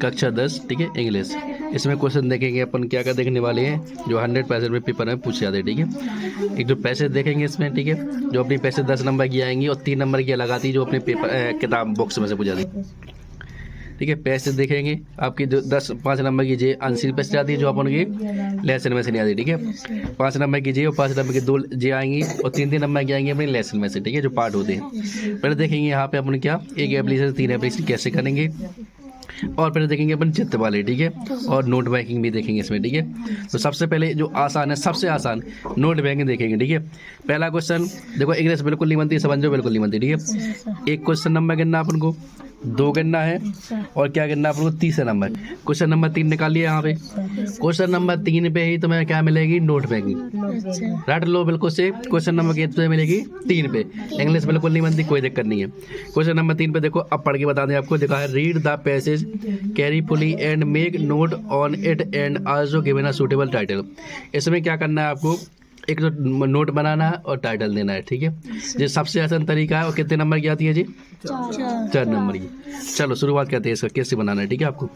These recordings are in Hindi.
कक्षा 10, ठीक है, इंग्लिश। इसमें क्वेश्चन देखेंगे अपन क्या क्या देखने वाले हैं जो 100% में पेपर में पूछे जाते हैं, ठीक है। एक तो पैसे देखेंगे इसमें, ठीक है, जो अपनी पैसे 10 नंबर की आएंगी और 3 नंबर की अलग आती है जो अपने पेपर किताब बॉक्स में से पूछ जाती है, ठीक है। पैसे देखेंगे आपकी जो 5 नंबर की जे आंसर पैसे आती है जो अपन की लेसन में से नहीं आती, ठीक है। 5 नंबर की जे और 5 नंबर की 2 जे आएंगी और 3 नंबर की आएंगी अपनी लेसन में से, ठीक है, जो पार्ट होते हैं। पहले देखेंगे यहाँ पे अपन क्या एक एप्लीकेशन 3 एप्लीकेशन कैसे करेंगे, और फिर देखेंगे अपन चित्र वाले, ठीक है, और नोट बैंकिंग भी देखेंगे इसमें, ठीक है। तो सबसे पहले जो आसान है, सबसे आसान नोट बैंकिंग देखेंगे, ठीक है। पहला क्वेश्चन देखो, इंग्लिश बिल्कुल नहीं बनती, समझो बिल्कुल नहीं बनती, ठीक है। एक क्वेश्चन नंबर गिनना अपन को, 2 गिनना है, और क्या गिनना अपन को, तीसरा नंबर। क्वेश्चन नंबर 3 निकाल लिया यहाँ पे। क्वेश्चन नंबर 3 पे ही तुम्हें क्या मिलेगी, नोट बैंकिंग। रट लो बिल्कुल से। क्वेश्चन नंबर के मिलेगी 3 पे। इंग्लिश बिल्कुल नहीं बनती, कोई दिक्कत नहीं है। क्वेश्चन नंबर 3 पे देखो, अब पढ़ के बता दें आपको, देखा है read the passage carefully and make note on it and also given a suitable title. इसमें क्या करना है आपको, एक तो नोट बनाना है और टाइटल देना है, ठीक है। ये सबसे आसान तरीका है। और कितने नंबर की आती है जी, 4 नंबर की। चलो शुरुआत करते हैं इसका, कैसे बनाना है, ठीक है आपको,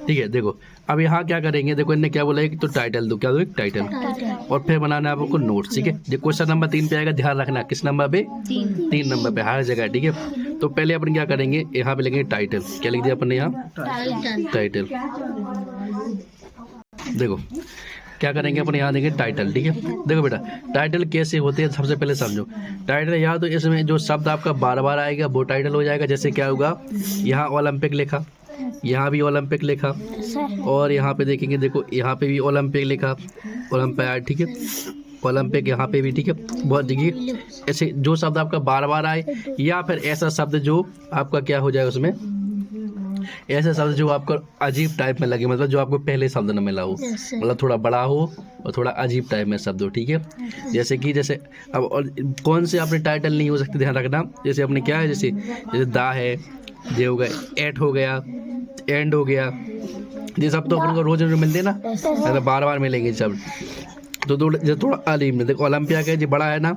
ठीक है। देखो अब यहाँ क्या करेंगे, देखो इन्हें क्या बोला है कि तो टाइटल दो, क्या दो, एक टाइटल, और फिर बनाना है आपको नोट्स, ठीक है। जो क्वेश्चन नंबर 3 पे आएगा, ध्यान रखना किस नंबर पे, 3 नंबर पे, हर जगह, ठीक है। तो पहले अपन क्या करेंगे, यहाँ पे लिखेंगे टाइटल। क्या लिख दिया अपन ने यहाँ, टाइटल। देखो क्या करेंगे अपन, यहाँ देंगे टाइटल, ठीक है। देखो बेटा टाइटल कैसे होते हैं सबसे पहले समझो। टाइटल या तो इसमें जो शब्द आपका बार बार आएगा वो टाइटल हो जाएगा। जैसे क्या होगा, यहाँ ओलंपिक लिखा, यहाँ भी ओलंपिक लिखा, और यहाँ पे देखेंगे, देखो यहाँ पे भी ओलंपिक लिखा, ओलंपियाड, ठीक है, ओलंपिक यहाँ पे भी, ठीक है। बहुत देखिए ऐसे जो शब्द आपका बार बार आए, या फिर ऐसा शब्द जो आपका क्या हो जाए उसमें, ऐसे शब्द जो आपको अजीब टाइप में लगे, मतलब जो आपको पहले शब्द न मिला हो, मतलब थोड़ा बड़ा हो और थोड़ा अजीब टाइप में शब्द हो, ठीक है। जैसे कि जैसे अब और कौन से आपने टाइटल नहीं हो सकते, ध्यान रखना। जैसे अपने क्या है, जैसे दा है, जे हो गया, एट हो गया, एंड हो गया, ये सब तो अपन को रोज रोज मिलते ना, मतलब बार बार मिलेंगे सब। तो थोड़ा अलीम में देखो, ओलंपिया का जी बड़ा है ना,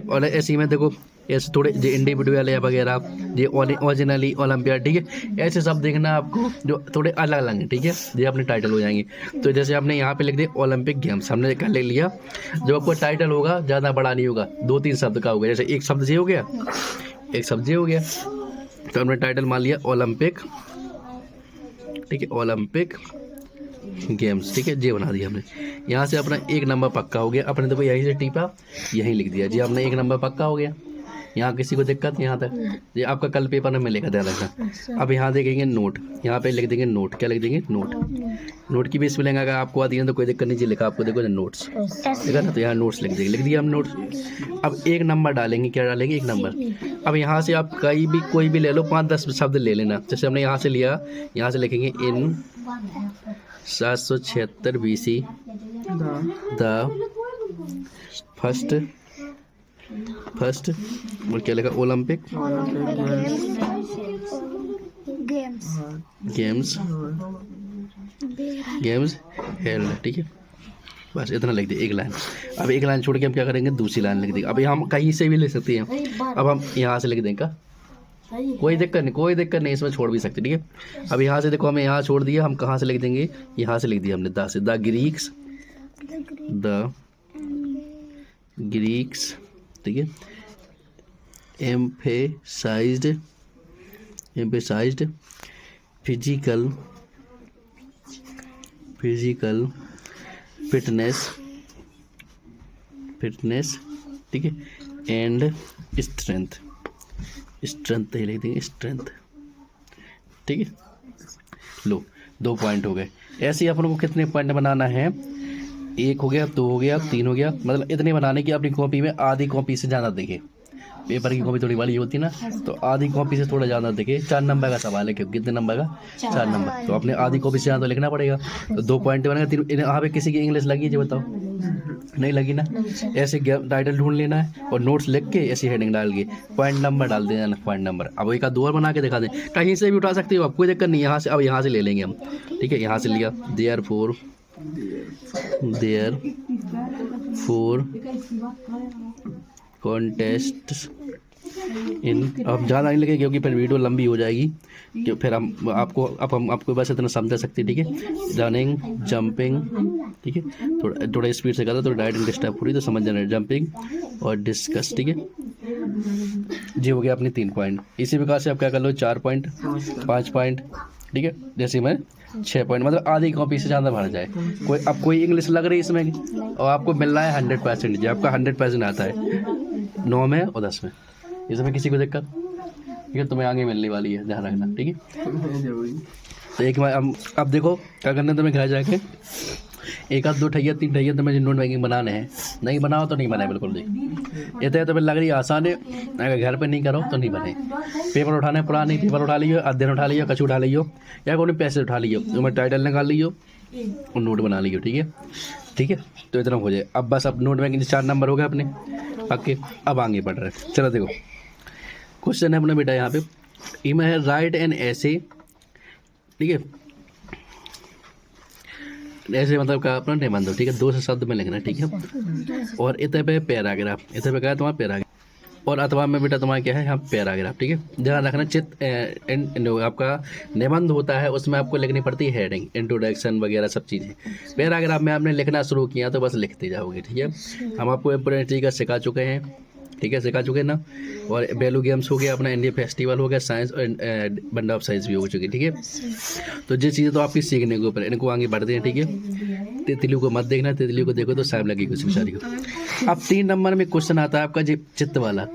और ऐसे में देखो ऐसे थोड़े जो इंडिविजुअल है वगैरह, ये ओरिजिनली ओलंपिया, ठीक है। ऐसे सब देखना आपको जो थोड़े अलग अलग हैं, ठीक है, ये अपने टाइटल हो जाएंगे। तो जैसे आपने यहाँ पे लिख दिया ओलंपिक गेम्स, हमने कर ले लिया। जो आपको टाइटल होगा ज़्यादा बड़ा नहीं होगा, 2-3 शब्द का होगा। जैसे एक शब्द ये हो गया, एक शब्द ये हो गया, तो हमने टाइटल मान लिया ओलंपिक, ठीक है, ओलंपिक गेम्स, ठीक है, ये बना दिया हमने। यहाँ से अपना 1 नंबर पक्का हो गया। अपने देखो यहीं से टीपा, यहीं लिख दिया जी, हमने 1 नंबर पक्का हो गया। यहाँ किसी को दिक्कत, यहाँ तक ये आपका कल पेपर में मिलेगा, ध्यान रखना। अब यहाँ देखेंगे नोट, यहाँ पे लिख देंगे नोट। क्या लिख देंगे, नोट। नोट की भी स्पेलिंग अगर आपको आती है तो कोई दिक्कत नहीं, जी लिखा आपको देखो नोट्स, देखा ना, तो यहाँ नोट्स लिख देंगे, लिख दिया हम नोट्स। अब 1 नंबर डालेंगे, क्या डालेंगे, 1 नंबर। अब यहाँ से आप कोई भी ले लो, 5-10 शब्द ले लेना। जैसे हमने यहाँ से लिया, यहाँ से लिखेंगे इन 776 BC द फर्स्ट और क्या लिखा, ओलंपिक गेम्स हेल्ड, ठीक है। बस इतना लिख दिया, 1 लाइन। अब 1 लाइन छोड़ के हम क्या करेंगे, दूसरी लाइन लिख देंगे। अब हम कहीं से भी ले सकते हैं। अब हम यहाँ से लिख देंगे, कोई दिक्कत नहीं, कोई दिक्कत नहीं, इसमें छोड़ भी सकते, ठीक है। अब यहाँ से देखो, हमें यहाँ छोड़ दिया, हम कहाँ से लिख देंगे, यहाँ से लिख दिया हमने द से, द ग्रीक्स, ठीक है, एम्फेसाइज्ड फिजिकल फिटनेस, ठीक है, एंड स्ट्रेंथ ही लिख देंगे, स्ट्रेंथ, ठीक है। लो 2 पॉइंट हो गए। ऐसे ही अपन को कितने पॉइंट बनाना है, 1 हो गया, 2 हो गया, 3 हो गया, मतलब इतने बनाने की अपनी कॉपी में आधी कॉपी से ज़्यादा देखे। पेपर की कॉपी थोड़ी बड़ी होती ना, तो आधी कॉपी से थोड़ा ज़्यादा देखे। 4 नंबर का सवाल है, क्योंकि कितने नंबर का, 4 नंबर, तो अपने आधी कॉपी से ज़्यादा लिखना पड़ेगा। तो 2 पॉइंट बनेगा। 3 यहाँ पे किसी की इंग्लिश लगी जो बताओ, नहीं लगी ना। ऐसे टाइटल ढूंढ लेना है और नोट्स लिख के ऐसी हेडिंग डाल के पॉइंट नंबर डाल देना, पॉइंट नंबर। अब एक आध और बना के दिखा दें, कहीं से भी उठा सकते हो आप, कोई दिक्कत नहीं। यहाँ से अब यहाँ से ले लेंगे हम, ठीक है। यहाँ से लिया, देयर फोर कॉन्टेस्ट इन अब ज़्यादा नहीं लगे क्योंकि फिर वीडियो लंबी हो जाएगी, क्यों फिर हम आपको बस इतना समझा सकते हैं, ठीक है। रनिंग, जंपिंग, ठीक है, थोड़ा स्पीड से करा तो डाइटिंग डिस्टर्ब हो रही तो समझ जाना। जंपिंग और डिस्कस, ठीक है। जी हो गया अपने 3 पॉइंट। इसी प्रकार से आप क्या कर लो 4 पॉइंट, 5 पॉइंट, ठीक है। जैसे मैं 6 पॉइंट, मतलब आधी कॉपी से ज़्यादा भर जाए। कोई इंग्लिश लग रही है इसमें और आपको मिल रहा है 100%, जो आपका 100% आता है 9 में और 10 में, इसमें किसी को दिक्कत, ठीक है। तुम्हें आगे मिलने वाली है, ध्यान रखना, ठीक है। तो एक बार अब देखो क्या करना है तुम्हें, घर जाके 1 आध 2 ठैया 3 ठैया तुम्हें नोट बैंकिंग बनाने हैं। नहीं बनाओ तो नहीं बनाए, बिल्कुल नहीं। ये तो तुम्हें लग रही है आसान है, अगर घर पे नहीं करो तो नहीं बने। पेपर उठाने पुराने पेपर उठा लियो, अध्ययन उठा लियो, कछु उठा लियो, या कोई पैसे उठा लियो, तुम्हें टाइटल निकाल लियो और नोट बना लियो, ठीक है, ठीक है। तो इतना हो जाए। अब बस अब नोट बैंकिंग 4 नंबर हो गए अपने पक्के। अब आगे बढ़ रहे हैं, चलो देखो क्वेश्चन है अपना बेटा यहाँ पे, इमें है राइट एन ऐसे, ठीक है। ऐसे मतलब का अपना निबंध, ठीक है, 2 से शब्द में लिखना, ठीक है। और इतने पे पैराग्राफ, इतने पे क्या है तुम्हारा पैराग्राफ, और अथवा में बेटा तुम्हारा क्या है यहाँ पैराग्राफ, ठीक है। ध्यान रखना आपका निबंध होता है उसमें आपको लिखनी पड़ती है हेडिंग, इंट्रोडक्शन वगैरह सब चीज़ें। पैराग्राफ में आपने लिखना शुरू किया तो बस लिखते जाओगे, ठीक है। हम आपको इम्पोर्टेंट चीज़ सिखा चुके हैं, ठीक है, सिखा चुके ना। और वैल्यू गेम्स हो गया, अपना इंडिया फेस्टिवल हो गया, साइंस और बंडा ऑफ साइंस भी हो चुकी, ठीक है। तो ये चीज़ें तो आपकी सीखने के ऊपर, इनको आगे बढ़ते हैं, ठीक है। तितलियों को मत देखना, तितलियों को देखो तो साइब लगी कुछ बेचारी को। अब 3 नंबर में क्वेश्चन आता है आपका जी चित्त वाला,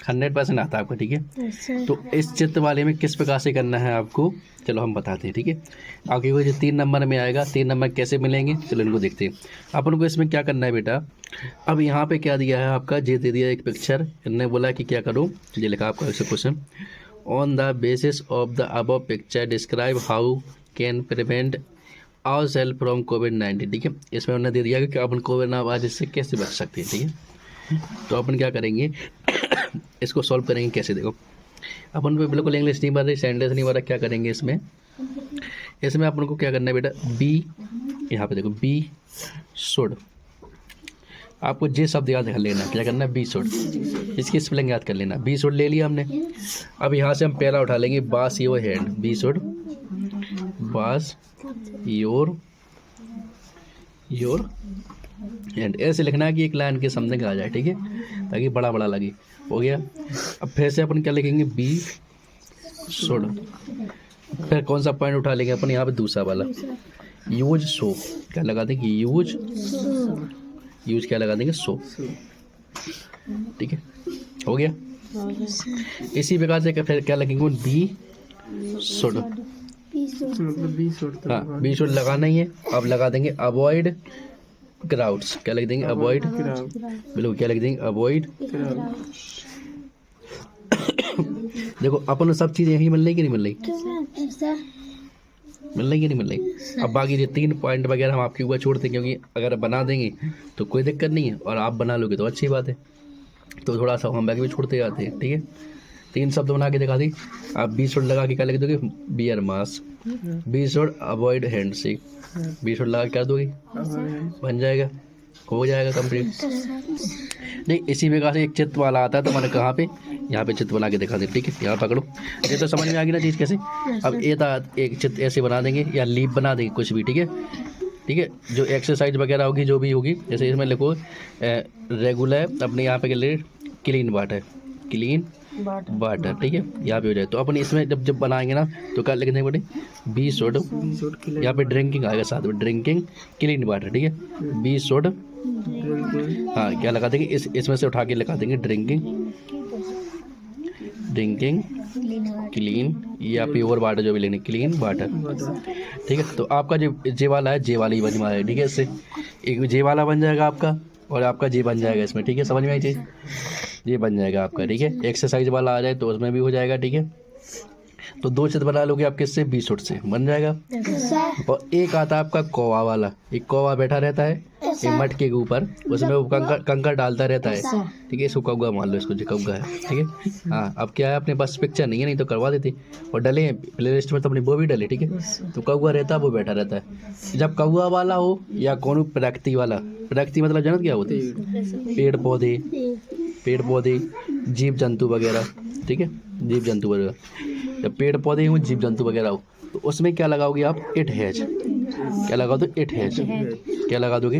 100% आता है आपका, ठीक है। तो इस चित्त वाले में किस प्रकार से करना है आपको, चलो हम बताते हैं, ठीक है। आगे वो जो 3 नंबर में आएगा, 3 नंबर कैसे मिलेंगे चलो इनको देखते हैं। अपन को इसमें क्या करना है बेटा, अब यहाँ पे क्या दिया है आपका, जे दे दिया एक पिक्चर, इन्होंने बोला कि क्या करो, ये लिखा आपका ऐसे question, on the basis of the above picture describe how can prevent our self from कोविड-19, ठीक है। इसमें उन्होंने दे दिया कि अपन कोविड-19 से कैसे बच सकते हैं, ठीक है। तो अपन क्या करेंगे इसको सॉल्व करेंगे कैसे, देखो अपन पे बिल्कुल इंग्लिश नहीं बन रही, सेंटेंस नहीं बन रहा, क्या करेंगे इसमें अपन को क्या करना है बेटा, बी, यहाँ पे देखो बी शुड, आपको जे शब्द याद कर लेना, क्या करना है बी शुड, इसकी स्पेलिंग याद कर लेना। बी शुड ले लिया हमने। अब यहाँ से हम पहला उठा लेंगे बास योर हैंड, बी शुड बास योर हैंड, ऐसे लिखना है कि एक लाइन के समथिंग आ जाए, ठीक है, ताकि बड़ा बड़ा लगे। हो गया। अब फिर से अपन क्या लिखेंगे बी शुड, फिर कौन सा पॉइंट उठा लेंगे अपन यहाँ पे दूसरा वाला, यूज सो, क्या लगा देंगे यूज क्या लगा देंगे सो, ठीक है, हो गया। इसी प्रकार से फिर क्या लगेंगे बी शुड, हाँ बी शुड लगाना ही है। अब लगा देंगे अवॉइड क्राउड्स, क्या लिख देंगे अवॉइड, बिल्कुल क्या लिख देंगे अवॉइड। देखो अपन सब चीज़ें यही मिल रही कि नहीं मिल रही, मिल रही कि नहीं मिल रही। अब बाकी ये 3 पॉइंट वगैरह हम आपके ऊपर छोड़ते हैं, क्योंकि अगर बना देंगे तो कोई दिक्कत नहीं है, और आप बना लोगे तो अच्छी बात है। तो थोड़ा सा हम बैग भी छोड़ते जाते हैं, ठीक है। 3 शब्द बना के दिखा दी। आप बी शुड लगा के क्या लिख दोगे, wear mask, we should avoid hand shake, we should लगा कर दोगे, बन जाएगा, हो जाएगा कंप्लीट। नहीं इसी प्रकार से एक चित्र वाला आता है, तो मैंने कहाँ पे, यहाँ पे चित्र बना के दिखा दे, ठीक है। यहाँ पकड़ो, ये तो समझ में आ गई ना चीज़ कैसे। अब ये था एक चित्र ऐसे बना देंगे या लीप बना देंगे कुछ भी, ठीक है, ठीक है। जो एक्सरसाइज वगैरह होगी जो भी होगी, जैसे इसमें लिखो रेगुलर, अपने यहाँ पे के लिए क्लीन वाटर, क्लीन वाटर, ठीक है, यहाँ पे हो जाए। तो अपन इसमें जब बनाएंगे ना तो क्या लिखने पड़े बी शुड, यहाँ पे ड्रिंकिंग आएगा साथ में, ड्रिंकिंग क्लीन वाटर, ठीक है, बी शुड, हाँ क्या लगा देंगे इसमें से उठा के लगा देंगे ड्रिंकिंग क्लीन या प्योर वाटर, जो भी लेने क्लीन वाटर, ठीक है। तो आपका जो जे वाला है जे वाला ही बन जाएगा, ठीक है। इससे एक जे वाला बन जाएगा आपका और आपका जे बन जाएगा इसमें, ठीक है, समझ में आई चीज़, ये बन जाएगा आपका, ठीक है। एक्सरसाइज वाला आ जाए तो उसमें भी हो जाएगा, ठीक है। तो 2 चित्र बना लोगे आप किससे, बी शुड से, बन जाएगा। और एक आता है आपका कौवा वाला, एक कौवा बैठा रहता है एक मटके के ऊपर, उसमें वो कंकर डालता रहता है, ठीक है। इसको कौवा मान लो, इसको जो कौवा है, ठीक है। हाँ अब क्या है अपने पास पिक्चर नहीं है, नहीं तो करवा देते, और डले प्ले लिस्ट में तो अपने वो भी डले, ठीक है। तो कौवा रहता है, वो बैठा रहता है। जब कौवा वाला हो या कौन प्रकृति वाला, प्रकृति मतलब जानत क्या होती है, पेड़ पौधे जीव जंतु वगैरह, ठीक है, जीव जंतु वगैरह, जब पेड़ पौधे हो जीव जंतु वगैरह हो तो उसमें क्या लगाओगे आप? It has. क्या लगा दो? It has. क्या लगा दोगे?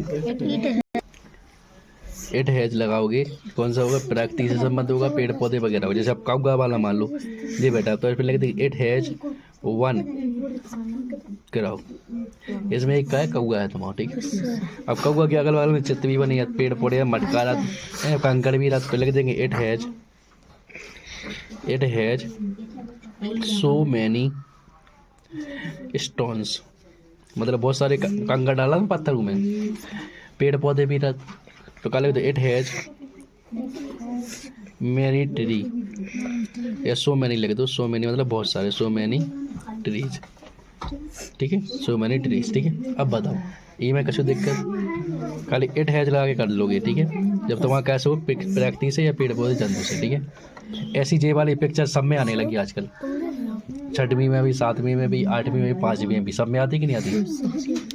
इट हैज लगाओगे। कौन सा होगा? प्रकृति से संबंध होगा, पेड़ पौधे वगैरह हो। जैसे आप कौवा वाला मान लो, जी बेटा, तो इसमें लिख देंगे इट हैज वन कराओ। इसमें एक का है कौआ है तुम्हारा, ठीक है। अब कौआ के अगल बगल में चित्र भी बनी है, पेड़ पौधे, मटका कंकड़ भी रात, तो लिख देंगे it has so many stones, मतलब बहुत सारे कंकड़ डाला ना पत्थरों में, पेड़ पौधे भी रात, तो क्या लिख दो? इट हैज मैनी ट्री, या सो मैनी लिख दो। सो मैनी मतलब बहुत सारे, सो मैनी ट्रीज, ठीक है, सो मैनी ट्रीज, ठीक है। अब बताओ, ये में कशो दिक्कत, खाली इट हैज लगा के कर लोगे, ठीक है। जब तुम्हारा कैसे हो प्रकृति से या पेड़ पौधे जंतु से, ठीक है। ऐसी जे वाली पिक्चर सब में आने लगी आजकल, 6वीं में भी, 7वीं में भी, 8वीं में भी, 5वीं में भी, सब में आती कि नहीं आती?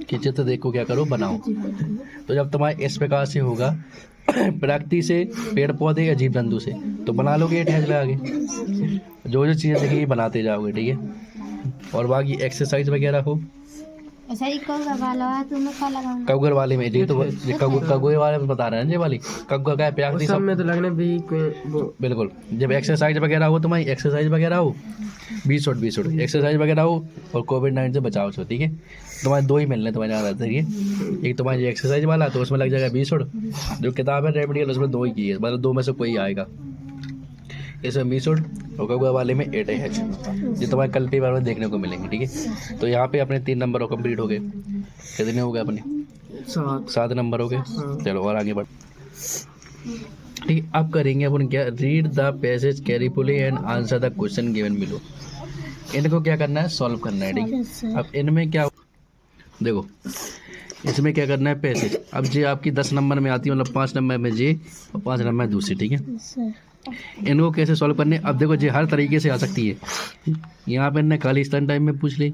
कि चित्र देखो, क्या करो, बनाओ। तो जब तुम्हारा इस प्रकार से होगा प्रकृति से, पेड़ पौधे या जीव जंतु से, तो बना लोगे इट हैज लगा के। जो चीज़ें देखिए बनाते जाओगे, ठीक है। और बाकी एक्सरसाइज वगैरह हो, कौगर वाले में, ये तो कौगे वाले में बता रहे हैं, ये वाली कौगा का प्रकृति सब में तो लगने भी बिल्कुल। जब एक्सरसाइज वगैरह हो, तुम्हारी एक्सरसाइज वगैरह हो, 20 एक्सरसाइज वगैरह हो, और कोविड-19 से बचाव हो, ठीक है। तुम्हारे 2 ही मिलने तुम्हारे यहाँ रहते हैं। एक तुम्हारी एक्सरसाइज वाला, तो उसमें लग जाएगा 20, जो किताब है रेमेडियल उसमें 2 ही की है, मतलब 2 में से कोई आएगा। इसमें 20 और कौवा वाले में 8 हैज, जो तुम्हारे कल पेपर में देखने को मिलेंगे, ठीक है। तो यहाँ पे अपने 3 नंबर कंप्लीट हो गए। कितने हो गए अपने? 7 नंबर हो गए। चलो और आगे बढ़, ठीक है। अब करेंगे अपन क्या? Read the passage carefully and answer the question given below. इनको क्या करना है? सॉल्व करना है, ठीक है। अब इनमें क्या, देखो इसमें क्या करना है? पैसेज। अब जे आपकी 10 नंबर में आती है, मतलब 5 नंबर में जे और 5 नंबर में दूसरी, ठीक है। इनको कैसे सॉल्व करने? अब देखो जे हर तरीके से आ सकती है। यहाँ पे इन्हें खालिस्तान टाइम में पूछ ली,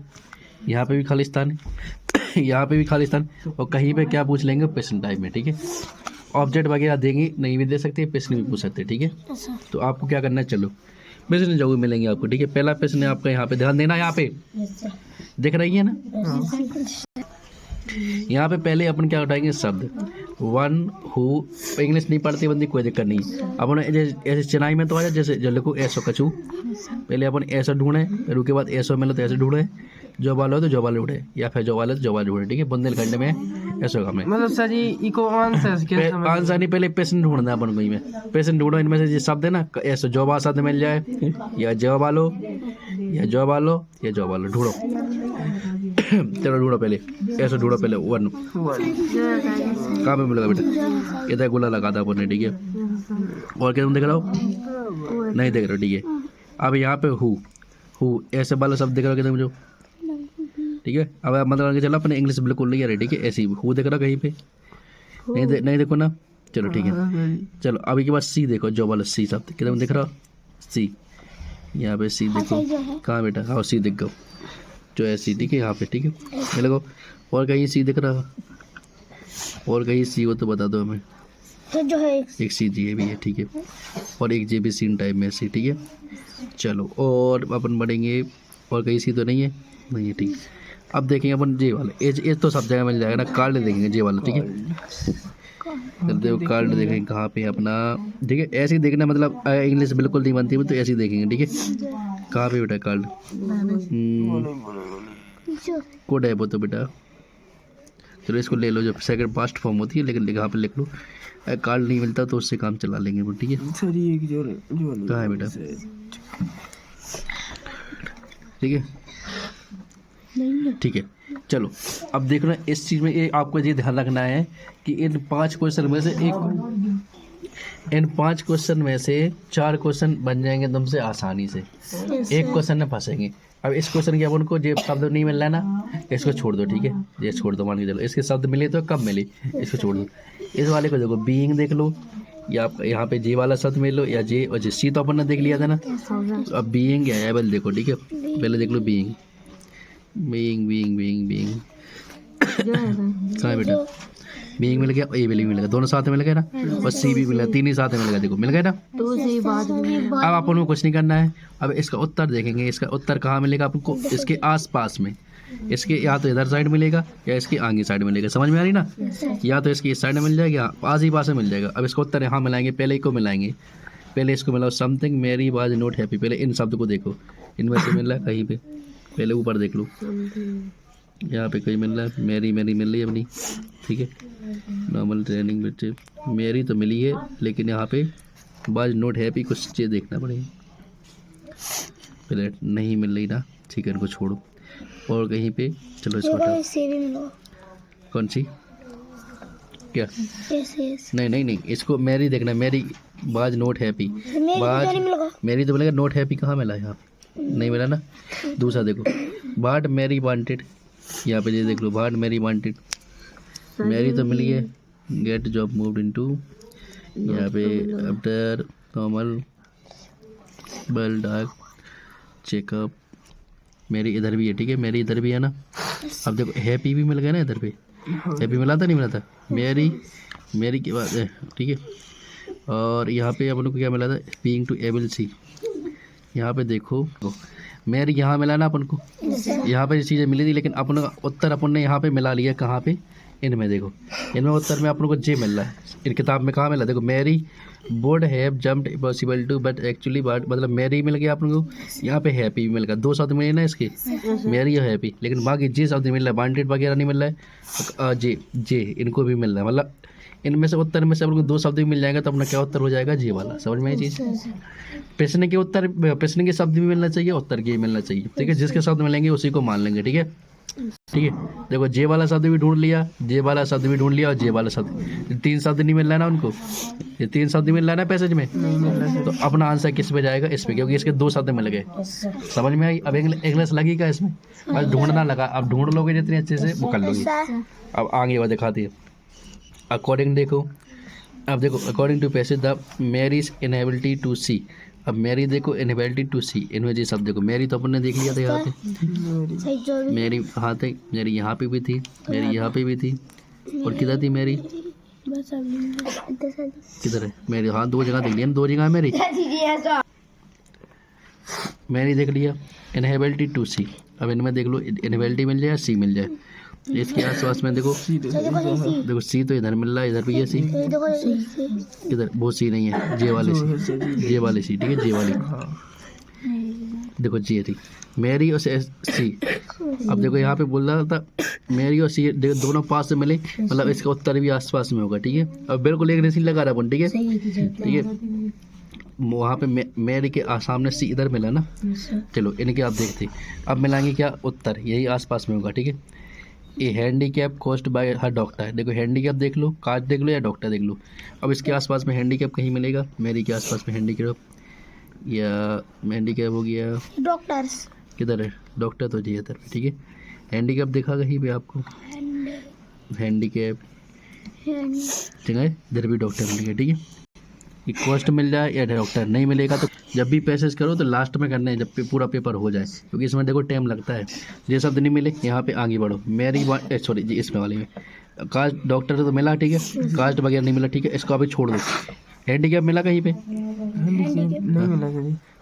यहाँ पे भी खालिस्तान, यहाँ पे भी खालिस्तान, और कहीं पे क्या पूछ लेंगे? प्रश्न टाइप में, ठीक है। ऑब्जेक्ट वगैरह देंगे, नहीं भी दे सकते, प्रश्न भी पूछ सकते, ठीक है। तो आपको क्या करना है? चलो प्रश्न जरूर मिलेंगे आपको, ठीक है। पहला प्रश्न है आपका, यहाँ पे ध्यान देना, यहाँ पे दिख रही है ना, यहाँ पे पहले अपन क्या उठाएंगे? शब्द वन हु। इंग्लिश नहीं पढ़ते बंदी, कोई दिक्कत नहीं। अपन ऐसे चेन्नई में तो आ जाए, जैसे जो लिखो ऐसो कछू, पहले अपन ऐसा ढूंढे, फिर उसके बाद ऐसो मिलो तो ऐसे ढूंढे, जो वाला हो तो जो वाले ढूंढे, या फिर जो वाले तो जो वाले ढूंढे, ठीक है। बुंदेलखंड में ऐसा काम है, मतलब सर जी इको आंसर नहीं, पहले प्रश्न ढूंढना है अपन को। में प्रश्न ढूंढो, इनमें से जो शब्द है ना, ऐसा जो वाला शब्द मिल जाए, या जो वालो, या जो वालो, या जो वालो ढूंढो। चलो ढूंढो, पहले ऐसा ढूंढो, पहले 1 कहाँ पे मिलेगा बेटा? इधर गोला लगा था अपन ने, ठीक है। और क्या तुम देख रहे हो? नहीं देख रहे हो, ठीक है। अब यहाँ पे हु ऐसे वाला शब्द देख रहे हो क्या मुझे, ठीक है। अब मतलब चलो अपने इंग्लिश बिल्कुल नहीं आ रही, ठीक है। ऐसी हु देख रहा कहीं पे? नहीं देखो ना, चलो ठीक है। चलो अभी के बाद सी देखो, जो वाला सी शब्द क्या तुम देख रहा हो? सी, यहाँ पे सी देखो, कहाँ बेटा? हाँ सी देख गो, जो है सी, ठीक है, यहाँ पे, ठीक है। ये लगो, और कहीं सी दिख रहा? और कहीं सी हो तो बता दो हमें। तो जो है एक सी जी भी है, ठीक है, और एक जे भी सीन टाइप में सी, ठीक है। चलो और अपन बढ़ेंगे, और कहीं सी तो नहीं है, नहीं है, ठीक है। अब देखेंगे अपन जे वाला, एज तो सब जगह मिल जाएगा ना, कार्ड देखेंगे जे वाला, ठीक है। देखो कार्ड देखेंगे कहाँ पे अपना, ठीक है। ऐसे ही देखना, मतलब इंग्लिश बिल्कुल नहीं बनती तो ऐसे ही देखेंगे, ठीक है। कहाँ पे बेटा कार्ड? कोड है वो तो बेटा, चलो इसको ले लो, जो सेकंड पास्ट फॉर्म होती है, लेकिन यहाँ पे लिख लो। कार्ड नहीं मिलता तो उससे काम चला लेंगे वो, ठीक है। कहाँ है बेटा? ठीक है, ठीक है। चलो अब देखना इस चीज़ में, ये आपको ये ध्यान रखना है कि इन 5 क्वेश्चन में से इन 5 क्वेश्चन में से 4 क्वेश्चन बन जाएंगे तुमसे आसानी से, एक क्वेश्चन में फंसेंगे। अब इस क्वेश्चन के अपन को जो शब्द नहीं मिल रहा है ना, इसको छोड़ दो, ठीक है। ये छोड़ दो, मान के चलो इसके शब्द मिले तो कब मिले, इसको छोड़ दो। इस वाले को देखो, बीइंग देख लो, या यहाँ पे जे वाला शब्द मिल लो, या जे और जे सी तो अपन ने देख लिया था ना। तो अब बीइंग या एबल देखो, ठीक है। पहले देख लो being, being being being being कहाँ है बेटा? बीइंग मिल गया, ए भी मिल गया, दोनों साथ में मिल गए ना, और सी भी मिल गया, तीन ही साथ में मिल गया, देखो मिल गए ना। तो से बाद में अब अपन को कुछ नहीं करना है, अब इसका उत्तर देखेंगे। इसका उत्तर कहाँ मिलेगा आपको? इसके आसपास में, इसके या तो इधर साइड मिलेगा या इसकी आगे साइड मिलेगा, समझ में आ रही ना? या तो इसकी इस साइड में मिल जाएगा, पास ही पास में मिल जाएगा। अब इसका उत्तर यहाँ मिलाएंगे, पहले को मिलाएंगे, पहले इसको मिलाओ, समथिंग मेरी वाज नॉट हैप्पी। पहले इन शब्द को देखो, इनमें से मिल रहा है कहीं पे, पहले ऊपर देख लो, यहाँ पे कहीं मिल रहा है, मेरी मेरी मिल रही है अपनी, ठीक है। नॉर्मल ट्रेनिंग बच्चे, मेरी तो मिली है, लेकिन यहाँ पे वाज नॉट हैप्पी कुछ चीज़ देखना पड़ेगा, पहले नहीं मिल रही ना, ठीक है, इनको छोड़ो। और कहीं पे चलो इसको हटाओ, कौन सी क्या? नहीं नहीं नहीं, इसको मेरी देखना, मेरी वाज नॉट हैप्पी, वाज मेरी तो मिलेगा, नॉट हैप्पी कहाँ मिला? यहाँ पे नहीं मिला ना। दूसरा देखो, वाट मेरी वांटेड, यहाँ पे ये देख लो, वाट मेरी वांटेड, मेरी तो मिली है, गेट जॉब मूव्ड इनटू, यहाँ पे आफ्टर नॉर्मल बल डार्क चेकअप, मेरी इधर भी है, ठीक है, मेरी इधर भी है ना। अब देखो हैप्पी भी मिल गया ना, इधर पे हैप्पी मिला था नहीं मिला था, मेरी मेरी के बाद है, ठीक है। और यहाँ पे अपन को क्या मिला था? बीइंग टू एबल सी, यहाँ पे देखो मेरी यहाँ मिला ना अपन को, यहाँ पे चीज़ें मिली थी, लेकिन अपन का उत्तर अपन ने यहाँ पे मिला लिया, कहाँ पे? इनमें देखो, इनमें उत्तर में अपन को जे मिल रहा है, इन किताब में कहाँ मिला? देखो, मेरी would have jumped possible to but actually but, मतलब मेरी मिल गया अपन को, यहाँ पे हैप्पी भी मिल गया, दो शब्द मिले ना इसके, मेरी और हैप्पी, लेकिन बाकी जे शब्द मिल रहा है, वांटेड वगैरह नहीं मिल रहा है, जे जे इनको भी मिल रहा है, मतलब इनमें से उत्तर में से अपन को दो शब्द भी मिल जाएगा, तो अपना क्या उत्तर हो जाएगा? जे वाला। समझ में आई चीज़? प्रश्न के उत्तर, प्रश्न के शब्द भी मिलना चाहिए, उत्तर के भी मिलना चाहिए, ठीक है। जिसके शब्द मिलेंगे उसी को मान लेंगे, ठीक है, ठीक है। देखो, जे वाला शब्द भी ढूंढ लिया, जे वाला शब्द भी ढूंढ लिया, और जे वाला शब्द, तीन शब्द नहीं मिल रहा है ना उनको, ये तीन शब्द मिल रहा है ना पैसेज में, तो अपना आंसर किस पे जाएगा? इस पे, क्योंकि इसके दो शब्द मिल गए। समझ में आई? अब इंग्लिश लगी क्या इसमें? अब ढूंढना लगा, अब ढूंढ लोगे जितने अच्छे से वो कर लोगे। अब आगे वो दिखाती है, अकॉर्डिंग देखो, अब देखो, according to passage the Mary's inability to see, अब मेरी देखो, इनएबिलिटी टू सी, इनमें जी सब देखो, मेरी तो अपन ने देख लिया था यहाँ पे, मेरी कहाँ थे? मेरी यहाँ पे भी थी, मेरी यहाँ पे भी थी, और किधर थी मेरी? किधर है मेरी? हाँ, दो जगह देख लिया, दो जगह मेरी, मेरी देख लिया, इनएबिलिटी टू सी। अब इनमें देख लो, इनएबिलिटी मिल जाए, सी मिल जाए, इसके आसपास में देखो, देखो सी तो इधर मिल रहा है, इधर भी है सी, इधर वो सी नहीं है, जे वाली सी, जे वाली सी, ठीक है, जे वाली, देखो जे थी, मेरी और सी। अब देखो यहाँ पे बोल रहा था मेरी और सी दोनों पास से मिले, मतलब इसका उत्तर भी आसपास में होगा, ठीक है। अब बिल्कुल एक रेसी लगा रहा अपन, ठीक है, ठीक है। वहाँ पे मेरी के सामने सी इधर मिला ना, चलो इनके आप देखते, अब मिलाएंगे क्या? उत्तर यही आसपास में होगा, ठीक है। A handicap caused by her doctor, देखो हैंडीकैप देख लो, काज देख लो या डॉक्टर देख लो। अब इसके आसपास में हैंडीकैप कहीं मिलेगा, मेरी के आसपास में हैंडीकैप, या हैंडीकैप हो गया, डॉक्टर्स किधर है? डॉक्टर तो जी इधर पे, ठीक है। हैंडीकैप देखा कहीं पे आपको? हैंडीकैप, ठीक है, इधर भी डॉक्टर मिलेगा, ठीक है। कि कॉस्ट मिल जाए या डॉक्टर नहीं मिलेगा, तो जब भी पैसेज करो तो लास्ट में करना है, जब पूरा पेपर हो जाए, क्योंकि इसमें देखो टाइम लगता है। ये शब्द नहीं मिले, यहाँ पे आगे बढ़ो, मेरी सॉरी जी, इसमें वाले में कास्ट डॉक्टर तो मिला, ठीक है, कास्ट वगैरह नहीं मिला, ठीक है, इसको अभी छोड़ दो। हैंडीकैप मिला कहीं पे?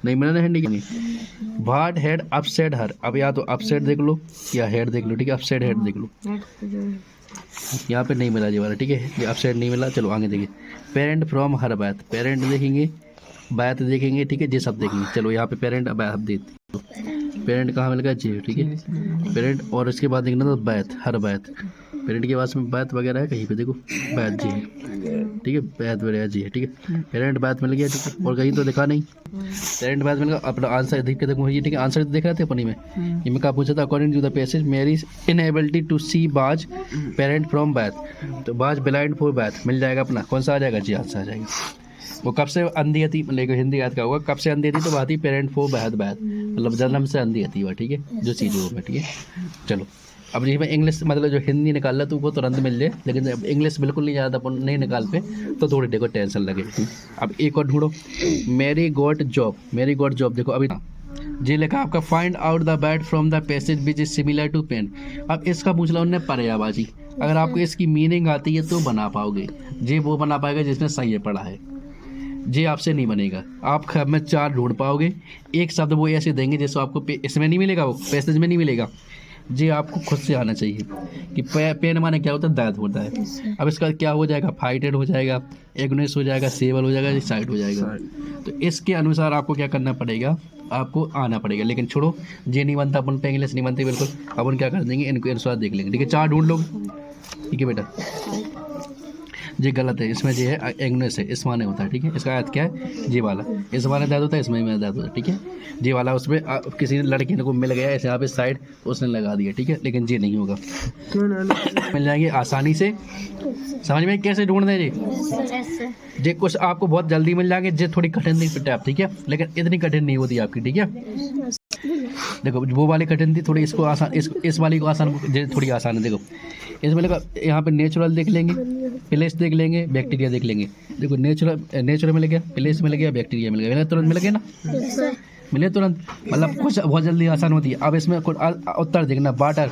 नहीं मिला ना हैंडीकैप। वाट हेड अपसेट हर, अब या तो अपसेट देख लो या हेड देख लो, ठीक है, अपसेट हेड देख लो, यहाँ पे नहीं मिला ये वाला, ठीक है, ये अपसेट नहीं मिला। चलो आगे देखिए, पेरेंट फ्रॉम हर बात, पेरेंट देखेंगे, बात देखेंगे, ठीक है, ये सब देखेंगे। चलो यहाँ पे पेरेंट बात देते, पेरेंट कहाँ मिल गया? जी, ठीक है, पेरेंट, और इसके बाद देखना तो बात, हर बात, पेरेंट के पास में बात वगैरह है कहीं पे? देखो बात जी है, ठीक है, बात वगैरह जी है, ठीक है, पेरेंट बात मिल गया, ठीक है, और कहीं तो दिखा नहीं, पेरेंट बात मिल गया। अपना आंसर देख के देखो, ठीक है, आंसर देख रहे थे अपनी में, ये मैं क्या पूछा था? अकॉर्डिंग टू द पैसेज मेरी इनएबिलिटी टू सी बाज पेरेंट फ्रॉम बात, तो बाज ब्लाइंड फॉर बात मिल जाएगा अपना, कौन सा आ जाएगा? जी, आंसर आ जाएगा। वो कब से अंधी थी, लेकिन हिंदी याद का होगा, कब से अंधी थी? तो बात ही पेरेंट फॉर बात, मतलब जन्म से अंधी थी वह, ठीक है, जो चीज़ वो में, ठीक है। चलो अब जी मैं इंग्लिश, मतलब जो हिंदी निकाल रहा तो वो तुरंत मिल जाए, लेकिन जब इंग्लिश बिल्कुल नहीं ज़्यादा अपन नहीं निकाल पे तो थोड़ी देखो टेंशन लगे। अब एक और ढूंढो, मेरी गॉट जॉब, मेरी गॉट जॉब, देखो अभी जी लिखा आपका, find out the bat from the passage which is similar to pen. अब इसका पूछ ला उनने पर्यायवाची, अगर आपको इसकी मीनिंग आती है तो बना पाओगे। जे वो बना पाएगा जिसने सही पढ़ा है, जे आपसे नहीं बनेगा। आप खैर में 4 ढूंढ पाओगे, एक शब्द वो ऐसे देंगे जैसे आपको इसमें नहीं मिलेगा, वो पैसेज में नहीं मिलेगा। जे आपको खुद से आना चाहिए कि पेन माने क्या होता है, दांत होता है। अब इसका क्या हो जाएगा, फाइटेड हो जाएगा, एग्नेस हो जाएगा, सेबल हो जाएगा, साइड हो जाएगा। तो इसके अनुसार आपको क्या करना पड़ेगा, आपको आना पड़ेगा। लेकिन छोड़ो, जे नहीं बनता अपन पे, इंग्लिश नहीं बनती बिल्कुल, अपन क्या कर देंगे, इनको अनुसार देख लेंगे। ठीक है, 4 ढूंढ लोगे। ठीक है बेटा, ये गलत है, इसमें जो है एग्नेस है, इस माने होता है। ठीक है, इसका अर्थ क्या है, जे वाला इस माने दाद होता है, इसमें में दाद होता है। ठीक है, जे वाला उसमें किसी लड़की को मिल गया ऐसे यहाँ पे साइड, उसने लगा दिया। ठीक है, लेकिन जे नहीं होगा। मिल जाएंगे आसानी से। समझ में कैसे ढूंढते हैं जे कुछ आपको बहुत जल्दी मिल जाएंगे, जे थोड़ी कठिन नहीं पिटे आप। ठीक है, लेकिन इतनी कठिन नहीं होती आपकी। ठीक है, देखो वो वाली कठिन थी थोड़ी, इसको आसान, इस वाली को आसान, थोड़ी आसान है। देखो इसमें लगा, यहाँ पे नेचुरल देख लेंगे, प्लेस देख लेंगे, बैक्टीरिया देख लेंगे। देखो नेचुरल मिल गया, प्लेस मिल गया, बैक्टीरिया मिल गया, तुरंत मिल गया ना, मिले तुरंत। मतलब कुछ बहुत जल्दी आसान होती है। अब इसमें उत्तर देखना, वाटर,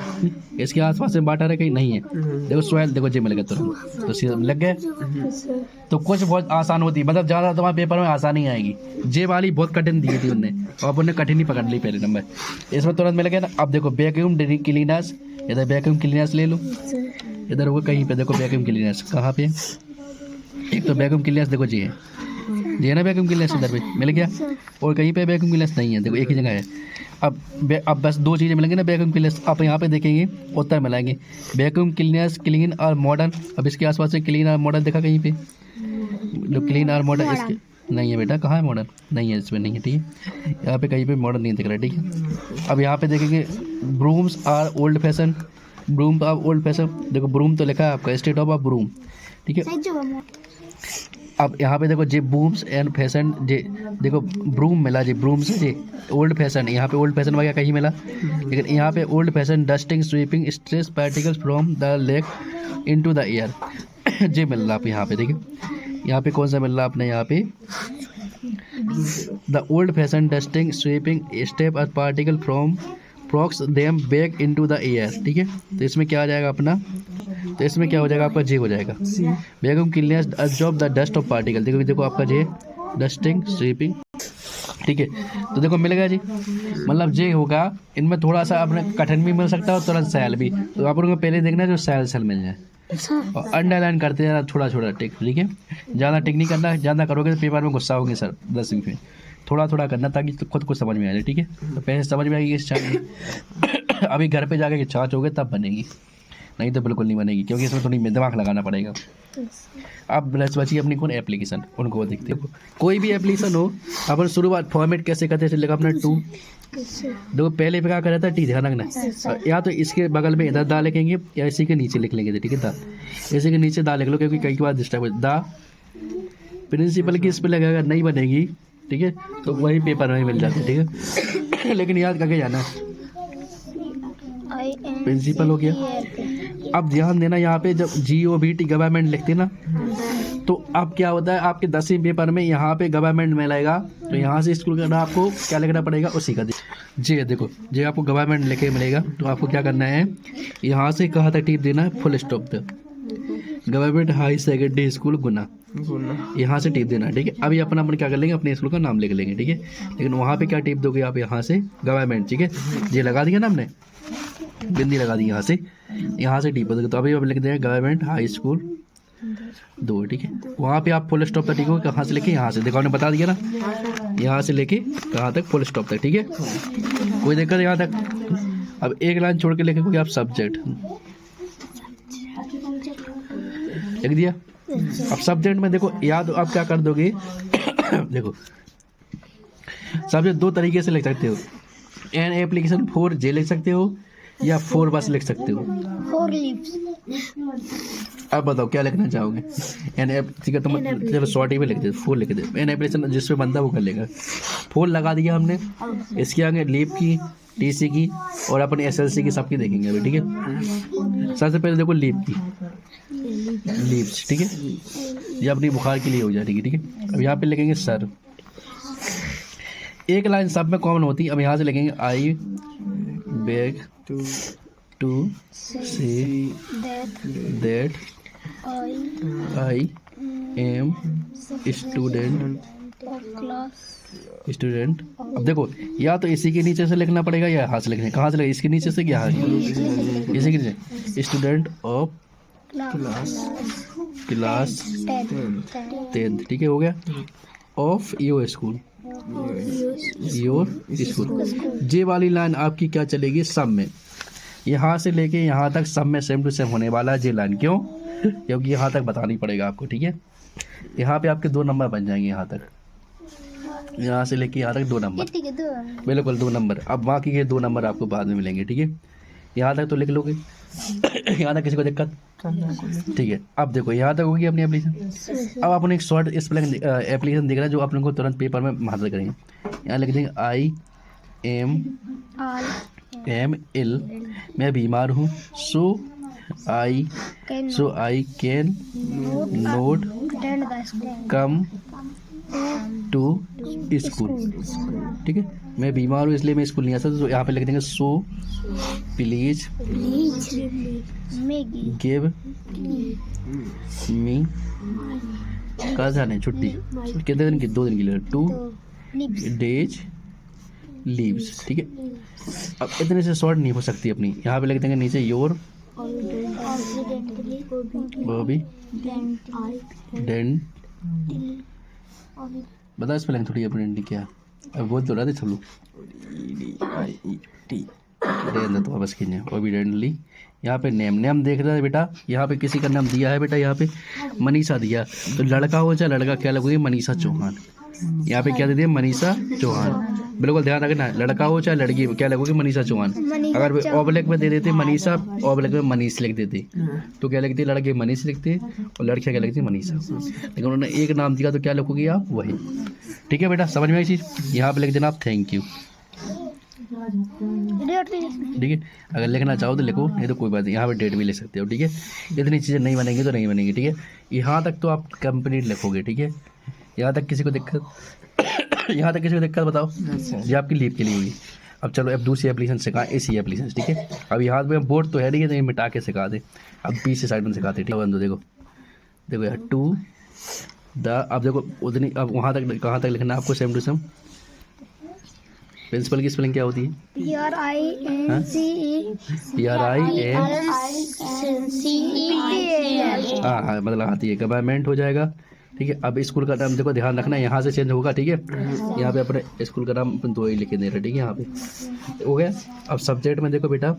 इसके आसपास में वाटर है कहीं, नहीं है। देखो सॉइल, देखो जी मिल गया तुरंत, तो सीधा लग गए। तो कुछ बहुत आसान होती है, मतलब ज़्यादा तुम्हारे पेपर में आसानी आएगी। जे वाली बहुत कठिन दी थी उनने, और उन्हें कठिन ही पकड़ ली पहले नंबर, इसमें तुरंत मिल गया ना। अब देखो वैक्यूम क्लीनर्स, इधर वैक्यूम क्लीनर्स ले लो, इधर वो कहीं पे देखो वैक्यूम क्लीनर्स कहाँ पे, एक तो वैक्यूम क्लीनर्स देखो जी है ना, वैक्यूम क्लीनर्स इधर पे मिल गया, और कहीं पे वैक्यूम क्लीनर्स नहीं है, देखो एक ही जगह है। अब बस 2 चीज़ें मिलेंगी ना वैक्यूम क्लीनर्स। आप यहाँ पे देखेंगे उत्तर मिलाएंगे, वैक्यूम क्लीनर्स क्लीन और मॉडर्न। अब इसके आसपास से क्लीन और मॉडर्न देखा कहीं पे, जो क्लीन और मॉडर्न इसके नहीं है बेटा, कहाँ है मॉडर्न, नहीं है इसमें, नहीं है। ठीक है, यहाँ पे कहीं पे मॉडर्न नहीं दिख रहा है। ठीक है, अब यहाँ पे देखेंगे brooms are old fashion, broom of old fashion, देखो ब्रूम तो लिखा है आपका, स्टेट ऑफ ब्रूम। ठीक है, अब यहाँ पे देखो जे बूम्स एंड फैशन, जे देखो ब्रूम मिला, जी ब्रूम से जे ओल्ड फैशन, यहाँ पे ओल्ड फैशन वगैरह कहीं मिला, लेकिन यहाँ पे old fashion dusting sweeping stress particles from the leg into the air, जे मिल रहा आप यहाँ पे। देखिए यहाँ पे कौन सा मिल रहा आपने, यहाँ पे the old fashion dusting sweeping step और पार्टिकल फ्रॉम प्रॉक्स them back into the air. ठीक है, तो इसमें क्या आ जाएगा अपना, तो इसमें क्या हो जाएगा आपका, जे हो जाएगा। Vacuum cleaners absorb the dust of particle, देखो आपका जे डस्टिंग स्वीपिंग। ठीक है, तो देखो मिल गया जी, मतलब जे होगा। इनमें थोड़ा सा अपने कठिन भी मिल सकता है और तुरंत सैल भी, तो आप लोगों को पहले देखना है जो सैल मिल जाए, और अंडरलाइन करते हैं थोड़ा छोटा टिक। ठीक है, ज़्यादा टिक नहीं करना, ज़्यादा करोगे तो पेपर में गुस्सा होंगे सर 10 में, थोड़ा थोड़ा करना ताकि तो खुद को समझ में आ जाए। ठीक है, तो पहले समझ में आएगी इस चाट अभी घर पे जाके छाछ होगे तब बनेगी, नहीं तो बिल्कुल नहीं बनेगी, क्योंकि इसमें थोड़ी दिमाग लगाना पड़ेगा। आप बस बचिए अपनी कौन एप्लीकेशन, उनको देखते हो, कोई भी एप्लीकेशन हो, अपन शुरुआत फॉर्मेट कैसे करते हैं, लिखा अपना 2, देखो पहले पे क्या कर रहा था, टी ध्यान रखना, या तो इसके बगल में इधर दा लिखेंगे या इसी के नीचे लिख लेंगे। ठीक है, दा इसी के नीचे दा लिख लो, क्योंकि कई बार डिस्टर्ब हो, दा प्रिंसिपल की इस पर लगेगा, नहीं बनेगी। ठीक है, तो वही पेपर में मिल जाते। ठीक है, लेकिन याद करके जाना, प्रिंसिपल हो गया। अब ध्यान देना, यहाँ पे जब GOVT गवर्नमेंट लिखते ना, तो अब क्या होता है आपके 10वीं पेपर में यहाँ पे गवर्नमेंट मिलेगा, तो यहाँ से स्कूल का आपको क्या लिखना पड़ेगा, उसी का जी। देखो जी आपको गवर्नमेंट लिखे मिलेगा, तो आपको क्या करना है, यहाँ से कहाँ तक टिप देना है, फुल स्टॉप तक, गवर्नमेंट हाई सेकेंडरी स्कूल गुना, यहाँ से टिप देना। ठीक है, अभी अपन क्या कर लेंगे, अपने स्कूल का नाम लिख लेंगे। ठीक है, लेकिन वहाँ पे क्या टिप दोगे आप, यहाँ से गवर्नमेंट। ठीक है, ये लगा दिया ना हमने, बिंदी लगा दी, यहाँ से टिप दोगे, तो अभी अब लिख देंगे गवर्नमेंट हाई स्कूल 2। ठीक है, वहाँ पे आप फुल स्टॉप तक ठीक हो, कहाँ से लेके, यहाँ से, देखो आपने बता दिया ना, यहाँ से लेके कहाँ तक, फुल स्टॉप तक। ठीक है, कोई दिक्कत यहाँ तक। अब एक लाइन छोड़ के लिखेंगे आप सब्जेक्ट, लिख दिया। अब सब्जेक्ट में देखो याद आप क्या कर दोगे देखो सब्जेक्ट 2 तरीके से लिख सकते हो, एन एप्लीकेशन 4 जे लिख सकते हो, या 4 बस लिख सकते हो, 4 लीव्स। अब बताओ क्या लिखना चाहोगे, एन एप, ठीक है, तुम चलो शॉर्ट ही में लिख दे, 4 लिख दे, एन एप्लीकेशन जिसपे बनता वो कर लेगा। 4 लगा दिया हमने, इसके आगे लीव की, TC की और अपन SLC की सबकी देखेंगे अभी। ठीक है, सबसे पहले देखो लीव की, लीव्स। ठीक है, ये अपनी बुखार के लिए हो जाएगी। ठीक है, अब यहाँ पे लिखेंगे सर, एक लाइन सब में कॉमन होती है। अब यहाँ से लिखेंगे आई bag to say that I am student. अब देखो या तो इसी के नीचे से लिखना पड़ेगा या यहाँ से लिखना है। कहाँ से लिखना, इसके नीचे से क्या है, इसी के नीचे, स्टूडेंट ऑफ क्लास 10th, ठीक है, हो गया। ऑफ योर स्कूल, ये वाली लाइन आपकी क्या चलेगी, सब में, यहाँ से लेके यहाँ तक सब में सेम टू सेम होने वाला है ये लाइन। क्यों, क्योंकि यहाँ तक बतानी पड़ेगा आपको, ठीक है। यहाँ पे आपके 2 नंबर बन जाएंगे, यहाँ तक, यहाँ से लेके यहाँ तक 2 नंबर, बिल्कुल 2 नंबर। अब बाकी के 2 नंबर आपको बाद में मिलेंगे, ठीक है। यहाँ तक तो लिख लोगे, यहाँ तक किसी को दिक्कत, ठीक है। अब देखो यहाँ तक होगी अपनी एप्लीकेशन। अब अपन एक शॉर्ट स्पेलिंग एप्लीकेशन देख रहे हैं जो आप लोगों को तुरंत पेपर में मास्टर करेंगे। यहाँ लिख देंगे I am ill, मैं बीमार हूँ। So I can not come to school, ठीक है। मैं बीमार हूँ इसलिए मैं स्कूल नहीं आ सकता, तो यहाँ पे लिख देंगे सो प्लीज गिव मी, कहाँ जाने छुट्टी, कितने दिन की, 2 दिन की लिए, 2 days लीव्स, ठीक है। अब इतने से शॉर्ट नहीं हो सकती अपनी, यहाँ पे लिख देंगे नीचे योर बॉबी डेंट, बता स्पेलिंग थोड़ी अपनी क्या, अब बोल तो रहा थे सब लोग, तो बस की ओबिडेंटली। यहाँ पे नेम देख रहे हैं बेटा, यहाँ पे किसी का नाम दिया है बेटा, यहाँ पे मनीषा दिया, तो लड़का हो चाहे लड़का क्या लगेगी, मनीषा चौहान। यहाँ पे क्या दे दिया, मनीषा चौहान, बिल्कुल ध्यान रखना, लड़का हो चाहे लड़की क्या लगोगी, मनीषा चौहान। अगर ऑब्लिक में दे देते मनीषा, ऑब्लिक में मनीष लिख देते, तो क्या लिखती, लड़के मनीष लिखते और लड़कियाँ क्या लिखती, मनीषा। लेकिन उन्होंने एक नाम दिया तो क्या लिखोगी आप, वही, ठीक है बेटा, समझ में आई चीज़। यहाँ पे लिख देना आप थैंक यू, ठीक है। अगर लिखना चाहो तो लिखो, नहीं तो कोई बात नहीं, यहाँ पे डेट भी लिख सकते हो, ठीक है। इतनी चीज़ें नहीं बनेंगी तो नहीं बनेंगी, ठीक है। यहाँ तक तो आप कंप्लीट लिखोगे, ठीक है। यहाँ तक किसी को दिक्कत, यहाँ तक किसी को दिक्कत बताओ, ये आपकी लीव के लिए हुई। अब चलो अब दूसरी एप्लीकेशन सिखाएं, इसी एप्लीकेशन, ठीक है। अब यहाँ पे बोर्ड तो है नहीं है, तो ये मिटा के सिखा दे, अब पीछे साइड में सिखाते, ठीक है। बंदो देखो यार, टू द, अब देखो उतनी, अब वहाँ तक कहाँ तक लिखना है आपको, सेम टू सेम। प्रिंसिपल की स्पेलिंग क्या होती है, हाँ, मतलब आती है, गवर्नमेंट हो जाएगा, ठीक है। अब स्कूल का नाम देखो, ध्यान रखना, यहाँ से चेंज होगा, ठीक है। यहाँ पे अपने स्कूल का नाम अपन 2 ही लिखे दे रहे, ठीक है, यहाँ पे हो गया। अब सब्जेक्ट में देखो बेटा,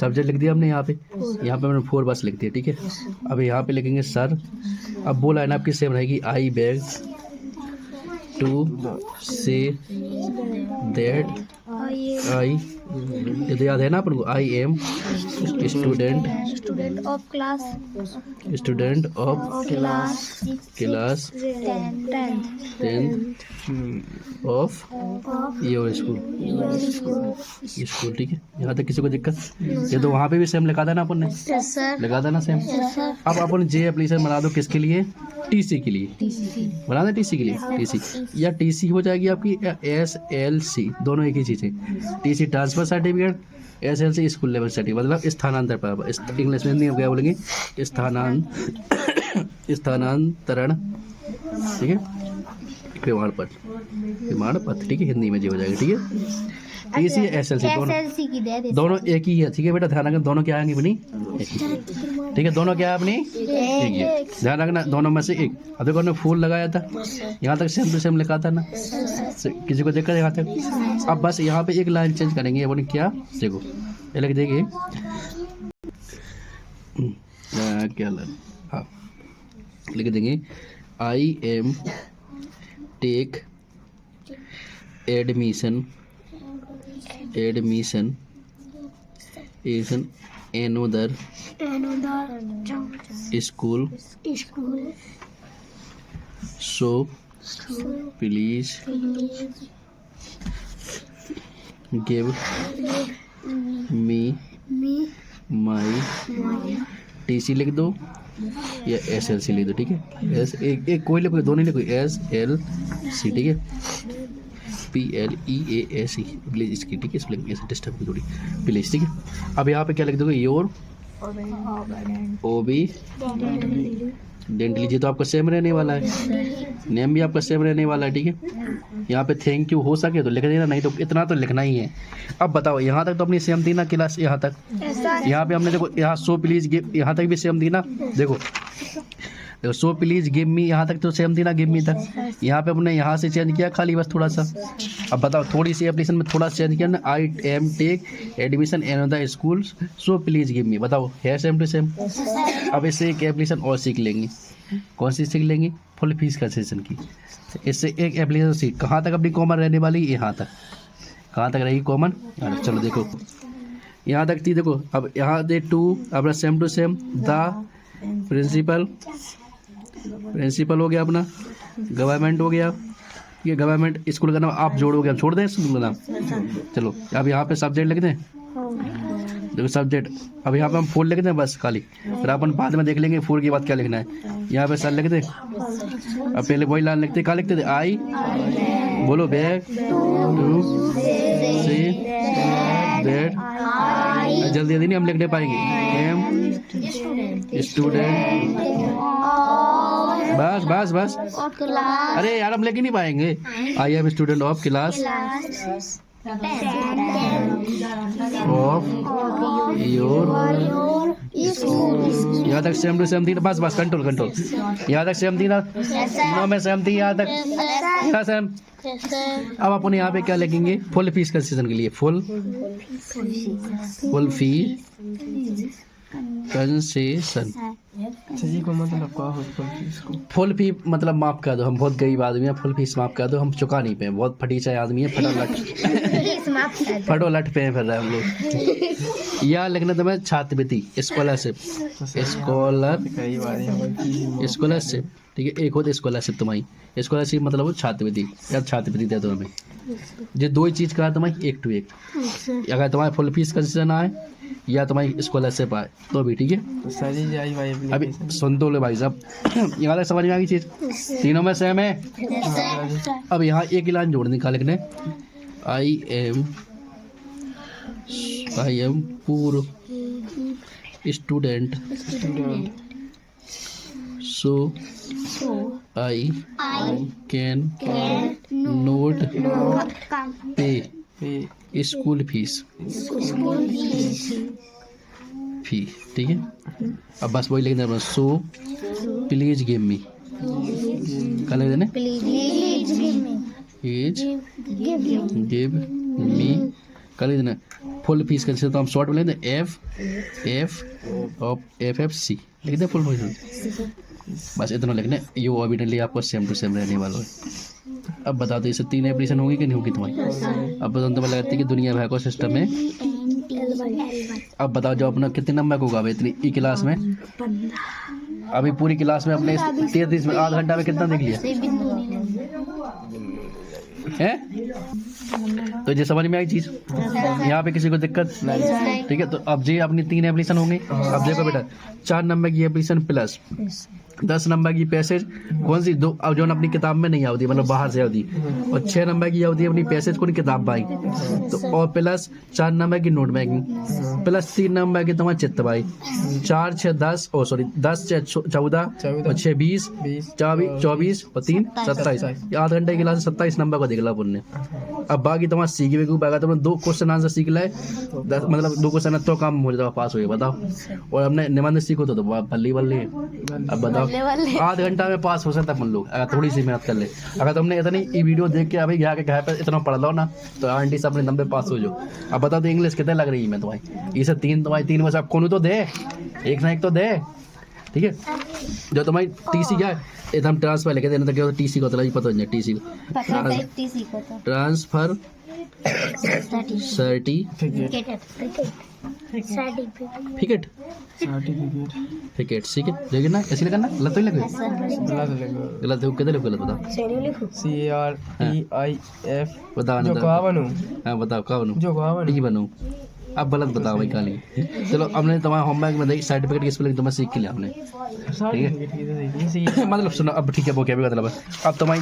सब्जेक्ट लिख दिया हमने, यहाँ पे हमने 4 बस लिख दिया, ठीक है। अब यहाँ पे लिखेंगे सर, अब वो लाइन आपकी सेम रहेगी, I beg to say that I, ये तो याद है ना अपन को, I am student of class 10th of your school, ठीक है। यहाँ तक किसी को दिक्कत, ये तो वहाँ पे भी सेम लिखा था ना अपन ने, लिखा था ना सेम। अब अपन जे एप्लीकेशन बना दो किसके लिए, टीसी के लिए, बना दे टीसी के लिए, टीसी या टीसी हो जाएगी आपकी SLC, दोनों एक ही चीज़ है। TC transfer certificate, SLC school level certificate, मतलब स्थानांतर पर, इंग्लिश में नहीं क्या बोलेंगे, स्थानांतरण, ठीक है, प्रमाण पत्र, ठीक है, हिंदी में जो हो जाएगा, ठीक है। टीसी SLC दोनों एक ही है, ठीक है बेटा, ध्यान रखना, दोनों क्या आएंगी अपनी एक ही, ठीक है, दोनों क्या है अपनी एक ही, ध्यान रखना, दोनों में से एक। अब देखो हमने फूल लगाया था, यहाँ तक सेम टू सेम लिखा था ना, किसी को दिक्कत यहाँ तक। अब बस यहाँ पे एक लाइन चेंज करेंगे, अपने क्या, देखो ये लिख देंगे, क्या लाइन, हाँ लिख देंगे, I am take admission another school, so please give me my TC लिख दो या SLC लिख दो, ठीक है। एक कोई लिखो, दोनों लिखो, SLC, ठीक है। PLEASE विलेज इसकी, ठीक है, स्पेलिंग ऐसे डिस्टर्ब की थोड़ी, विलेज, ठीक है। अब यहाँ पे क्या लिख दोगे, योर ओबी डेंटली, जी तो आपका सेम रहने वाला है, नेम भी आपका सेम रहने वाला है, ठीक है। यहाँ पे थैंक यू हो सके तो लिख देना, नहीं तो इतना तो लिखना ही है। अब बताओ यहाँ तक तो अपनी सेम थी ना क्लास, यहाँ तक, यहाँ पे हमने देखो यहाँ सो प्लीज गिव, यहाँ तक भी सेम थी ना, देखो सो प्लीज गिव मी, यहाँ तक तो सेम थी ना, गिव मी तक। यहाँ पे हमने यहाँ से चेंज किया खाली बस थोड़ा सा। अब बताओ थोड़ी सी एप्लीकेशन में थोड़ा चेंज किया ना, I am take admission in the school so please give me, बताओ है सेम टू सेम। अब इससे एक एप्लीकेशन और सीख लेंगे, कौन सी सीख लेंगे, फुल फीस कंसेशन की। इससे एक एप्लीकेशन सीख, कहाँ तक अपनी कॉमन रहने वाली, यहाँ तक, कहाँ तक रहेगी कॉमन, चलो देखो यहाँ तक थी, देखो अब यहाँ दे टू अपना same to same, the principal हो गया अपना, गवर्नमेंट हो गया, ये गवर्नमेंट स्कूल का नाम आप जोड़ोगे, हम छोड़ दें स्कूल का नाम, चलो अब यहाँ पे सब्जेक्ट लिख दें, देखो सब्जेक्ट, अब यहाँ पे हम फुल लिख दें बस खाली, फिर अपन बाद में देख लेंगे फुल के बाद क्या लिखना है। यहाँ पे सर लिख दें, अब पहले वही लाइन लिखते, कहाँ लिखते थे, आई बोलो बैक टू सी दैट, जल्दी जल्दी नहीं हम लिख नहीं पाएंगे, एम स्टूडेंट, बस बस बस, अरे यार हम लेके नहीं पाएंगे, आई am student of class of your, यहाँ तक सेम टू सेम थी, बस बस कंट्रोल कंट्रोल, यहाँ तक सेम थी ना, नो में सेम थी, यहाँ तक क्या सेम। अब अपन यहाँ पे क्या लिखेंगे, फुल फीस कंसेशन के लिए, फुल फी कंसेशन, फुल फी मतलब माफ कर दो, हम बहुत गरीब आदमी हैं, फुल फीस माफ कर दो, हम चुका नहीं पे, बहुत फटीचा आदमी है, फटो लट पे फिर रहे हम लोग। या लिखना तो मैं छात्रवृत्ति, स्कॉलरशिप, स्कॉलरशिप, ठीक है, एक होती स्कॉलरशिप तुम्हारी, स्कॉलरशिप मतलब वो छात्रवृत्ति, या छात्रवृत्ति दे दो हमें, ये दो ही चीज़ करा तुम्हारी एक टू एक, अगर तुम्हारे फुल फीस कंसेशन आए या तुम्हारी स्कॉलरशिप आए तो भी ठीक है। अभी सुन तो लो भाई साहब, यहाँ तक समझ में आ गई चीज़, तीनों में सेम है। अब यहाँ एक लाइन जोड़ने का लिखने, आई एम पूर student so I can note पे स्कूल फीस ठीक है। अब बस वही लिख देना, सो प्लीज गिव मी, क्या लिख देना, प्लीज गिव मी, क्या लिख देना, फुल फीस कैसे, तो हम शॉर्ट में लिख दें FFC लिख दें फुल फीस, बस इतना लिखना, ये ऑबिडेंटली आपको सेम टू सेम रहने वाला है। अब बता दो, इससे 3 एप्लीकेशन होगी कि नहीं होगी तुम्हारी। अब बताओ तुम्हें लगता है कि दुनिया भर को सिस्टम में, अब बताओ जो अपना कितने नंबर को होगा इतनी ई क्लास में, अभी पूरी क्लास में अपने 33 में आधा घंटा में कितना देख लिया है। तो ये समझ में आई चीज़, यहाँ पे किसी को दिक्कत नहीं, ठीक है। तो अब जी अपनी 3 एप्लीकेशन होंगे। अब देखो बेटा, 4 नंबर की एप्लीकेशन प्लस 10 नंबर की पैसेज, कौन सी दो, अब जो अपनी किताब में नहीं आती, मतलब बाहर से आती, और 6 नंबर की आती है अपनी पैसेज को किताब बाई, तो और प्लस 4 नंबर की नोट मेकिंग, प्लस 3 नंबर की तुम्हारी चित्र बाई, 4 6 10 10 6 14 और 6 20 24 और 3 27, आधा घंटे की क्लास 27 नंबर को देख ला अपन ने। अब बाकी तुम्हारा सीख भी पाएगा, तुमने 2 क्वेश्चन आंसर सीख लाए, मतलब 2 क्वेश्चन तो काम हो जाता, पास हो गया, बताओ। और हमने निबंध सीखो तो बल्ली बल्ली। अब बताओ, आध घंटा में पास हो सकता अपन लोग, अगर थोड़ी सी मेहनत कर ले। अगर तुमने इतनी ये वीडियो देख के अभी यहाँ के घर पर इतना पढ़ लो ना, तो आंटी से अपने दम पे पास हो जाओ। अब बताओ तो इंग्लिश कितने लग रही है मैं तुम्हारी, इसे 3 तुम्हारी 3 बस आप कौन तो दे, एक ना एक तो दे, ठीक है। जो तुम्हारी TC क्या है, एकदम ट्रांसफर लेके देना, क्या होता है TC को, तो पता नहीं TC को, ट्रांसफर सर्टिफिकेट, ठीक है, देखिए ना ऐसे लिखना, गलत तो नहीं लगे, गलत हो किधर लिखो, गलत बताओ, CARTIF बताओ ना, हाँ बताओ कहाँ बनूँ, टी बनूँ, अब गलत बताओ भाई काली। चलो हमने तुम्हारा होमवर्क में देखी सर्टिफिकेट की स्पेलिंग तुम्हें सीख के लिया हमने, ठीक है। मतलब सुनो, अब ठीक है, वो क्या भी मतलब अब तुम्हारी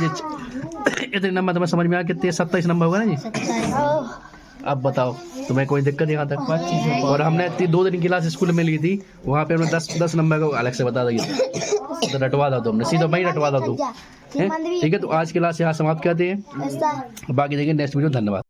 इतने नंबर तुम्हें समझ में आ कितने 27 नंबर होगा ना जी। 27। अब बताओ तुम्हें कोई दिक्कत यहाँ तक? और हमने 2 दिन की क्लास स्कूल में ली थी, वहाँ पे हमने 10 नंबर को अलग से बता दिया, तो रटवा दो तुमने, सीधा वही रटवा दो तुम। ठीक है, तो आज की क्लास यहाँ समाप्त करते हैं, बाकी देखिए नेक्स्ट वीडियो। धन्यवाद।